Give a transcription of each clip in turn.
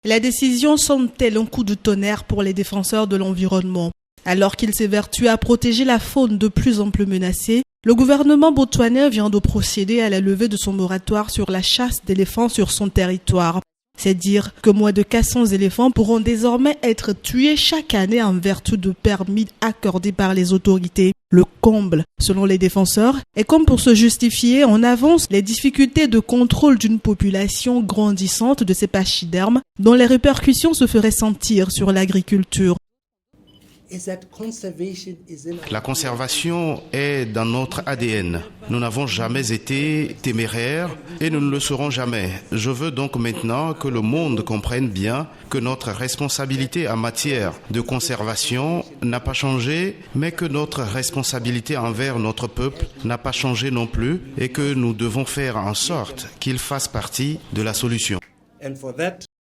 La décision sonne-t-elle un coup de tonnerre pour les défenseurs de l'environnement? Alors qu'il s'évertue à protéger la faune de plus en plus menacée, le gouvernement botswanais vient de procéder à la levée de son moratoire sur la chasse d'éléphants sur son territoire. C'est dire que moins de 400 éléphants pourront désormais être tués chaque année en vertu de permis accordés par les autorités. Le comble, selon les défenseurs, est comme pour se justifier, on avance les difficultés de contrôle d'une population grandissante de ces pachydermes dont les répercussions se feraient sentir sur l'agriculture. La conservation est dans notre ADN. Nous n'avons jamais été téméraires et nous ne le serons jamais. Je veux donc maintenant que le monde comprenne bien que notre responsabilité en matière de conservation n'a pas changé, mais que notre responsabilité envers notre peuple n'a pas changé non plus et que nous devons faire en sorte qu'il fasse partie de la solution.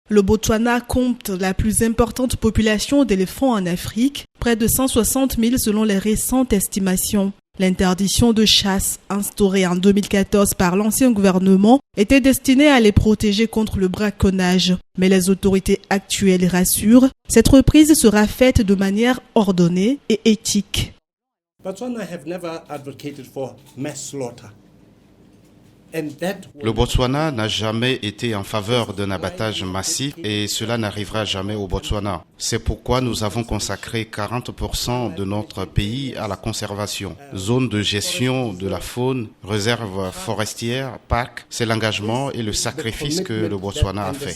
Le Botswana compte la plus importante population d'éléphants en Afrique, près de 160 000 selon les récentes estimations. L'interdiction de chasse, instaurée en 2014 par l'ancien gouvernement, était destinée à les protéger contre le braconnage. Mais les autorités actuelles rassurent, cette reprise sera faite de manière ordonnée et éthique. Le Botswana n'a jamais été en faveur d'un abattage massif et cela n'arrivera jamais au Botswana. C'est pourquoi nous avons consacré 40% de notre pays à la conservation. Zone de gestion de la faune, réserve forestière, parc, c'est l'engagement et le sacrifice que le Botswana a fait.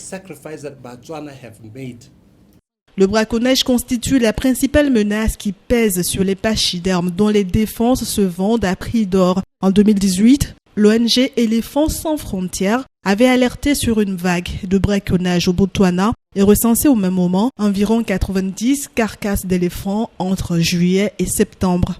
Le braconnage constitue la principale menace qui pèse sur les pachydermes dont les défenses se vendent à prix d'or. En 2018, l'ONG Éléphants sans frontières avait alerté sur une vague de braconnage au Botswana et recensé au même moment environ 90 carcasses d'éléphants entre juillet et septembre.